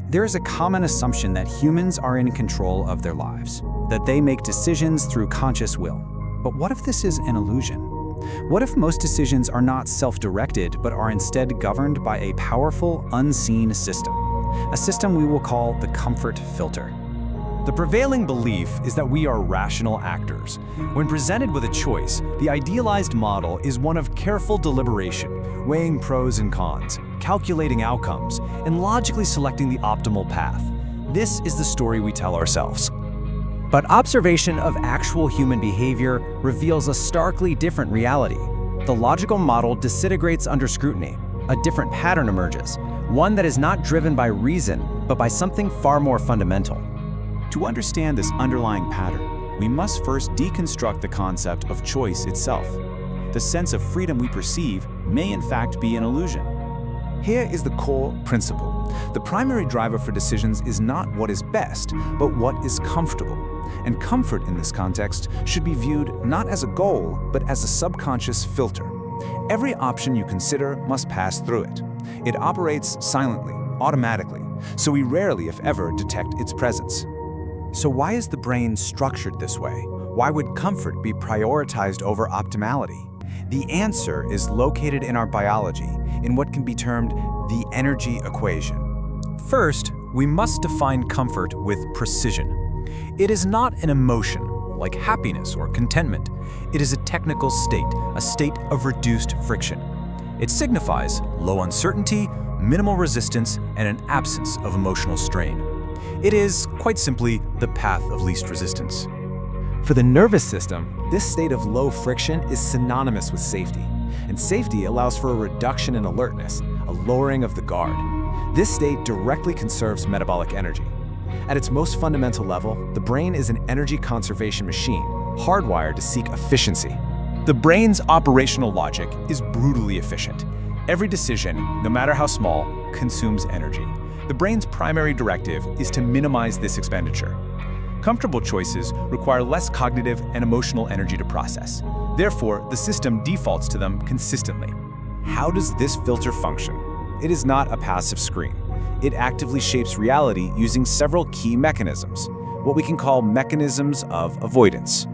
There is a common assumption that humans are in control of their lives, that they make decisions through conscious will. But what if this is an illusion? What if most decisions are not self-directed, but are instead governed by a powerful, unseen system? A system we will call the comfort filter. The prevailing belief is that we are rational actors. When presented with a choice, the idealized model is one of careful deliberation, weighing pros and cons, calculating outcomes, and logically selecting the optimal path. This is the story we tell ourselves. But observation of actual human behavior reveals a starkly different reality. The logical model disintegrates under scrutiny. A different pattern emerges, one that is not driven by reason, but by something far more fundamental. To understand this underlying pattern, we must first deconstruct the concept of choice itself. The sense of freedom we perceive may in fact be an illusion. Here is the core principle. The primary driver for decisions is not what is best, but what is comfortable. And comfort in this context should be viewed not as a goal, but as a subconscious filter. Every option you consider must pass through it. It operates silently, automatically, so we rarely, if ever, detect its presence. So why is the brain structured this way? Why would comfort be prioritized over optimality? The answer is located in our biology, in what can be termed the energy equation. First, we must define comfort with precision. It is not an emotion, like happiness or contentment. It is a technical state, a state of reduced friction. It signifies low uncertainty, minimal resistance, and an absence of emotional strain. It is, quite simply, the path of least resistance. For the nervous system, this state of low friction is synonymous with safety. And safety allows for a reduction in alertness, a lowering of the guard. This state directly conserves metabolic energy. At its most fundamental level, the brain is an energy conservation machine, hardwired to seek efficiency. The brain's operational logic is brutally efficient. Every decision, no matter how small, consumes energy. The brain's primary directive is to minimize this expenditure. Comfortable choices require less cognitive and emotional energy to process. Therefore, the system defaults to them consistently. How does this filter function? It is not a passive screen. It actively shapes reality using several key mechanisms, what we can call mechanisms of avoidance.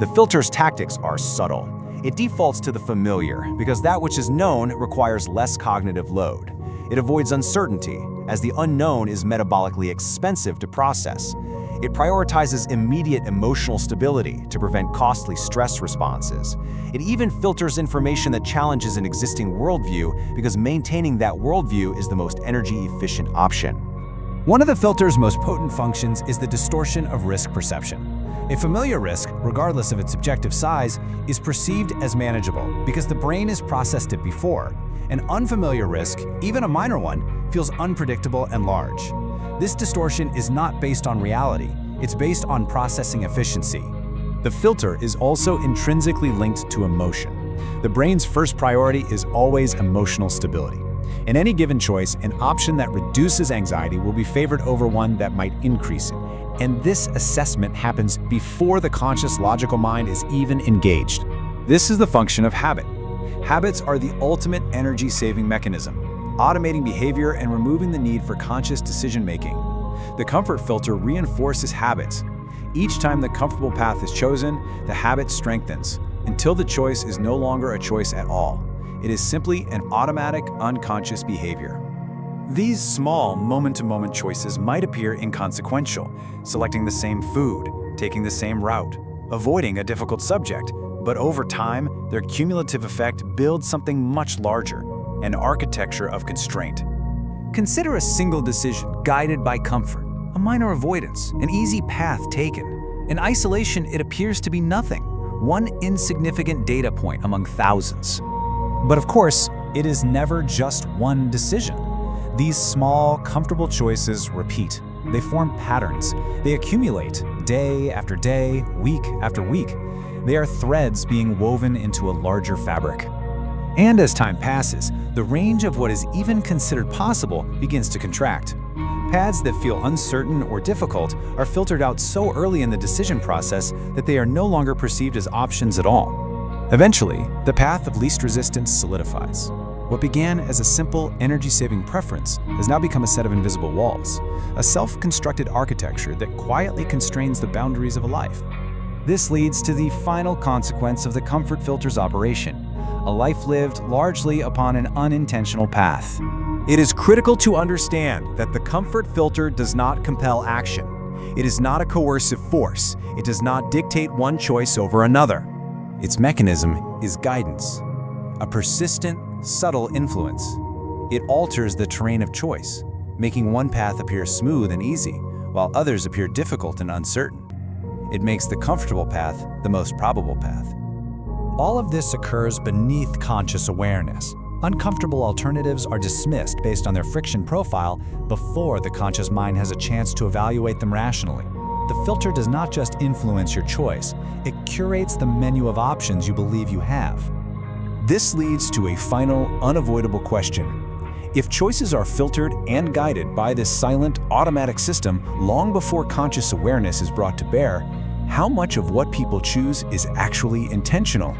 The filter's tactics are subtle. It defaults to the familiar because that which is known requires less cognitive load. It avoids uncertainty, as the unknown is metabolically expensive to process. It prioritizes immediate emotional stability to prevent costly stress responses. It even filters information that challenges an existing worldview because maintaining that worldview is the most energy-efficient option. One of the filter's most potent functions is the distortion of risk perception. A familiar risk, regardless of its objective size, is perceived as manageable because the brain has processed it before. An unfamiliar risk, even a minor one, feels unpredictable and large. This distortion is not based on reality, it's based on processing efficiency. The filter is also intrinsically linked to emotion. The brain's first priority is always emotional stability. In any given choice, an option that reduces anxiety will be favored over one that might increase it. And this assessment happens before the conscious logical mind is even engaged. This is the function of habit. Habits are the ultimate energy-saving mechanism, automating behavior and removing the need for conscious decision-making. The comfort filter reinforces habits. Each time the comfortable path is chosen, the habit strengthens, until the choice is no longer a choice at all. It is simply an automatic, unconscious behavior. These small, moment-to-moment choices might appear inconsequential, selecting the same food, taking the same route, avoiding a difficult subject, but over time, their cumulative effect builds something much larger, an architecture of constraint. Consider a single decision guided by comfort, a minor avoidance, an easy path taken. In isolation, it appears to be nothing, one insignificant data point among thousands. But of course, it is never just one decision. These small, comfortable choices repeat. They form patterns. They accumulate day after day, week after week. They are threads being woven into a larger fabric. And as time passes, the range of what is even considered possible begins to contract. Paths that feel uncertain or difficult are filtered out so early in the decision process that they are no longer perceived as options at all. Eventually, the path of least resistance solidifies. What began as a simple energy-saving preference has now become a set of invisible walls, a self-constructed architecture that quietly constrains the boundaries of a life. This leads to the final consequence of the comfort filter's operation, a life lived largely upon an unintentional path. It is critical to understand that the comfort filter does not compel action. It is not a coercive force. It does not dictate one choice over another. Its mechanism is guidance, a persistent, subtle influence. It alters the terrain of choice, making one path appear smooth and easy, while others appear difficult and uncertain. It makes the comfortable path the most probable path. All of this occurs beneath conscious awareness. Uncomfortable alternatives are dismissed based on their friction profile before the conscious mind has a chance to evaluate them rationally. The filter does not just influence your choice, it curates the menu of options you believe you have. This leads to a final, unavoidable question. If choices are filtered and guided by this silent, automatic system long before conscious awareness is brought to bear, how much of what people choose is actually intentional?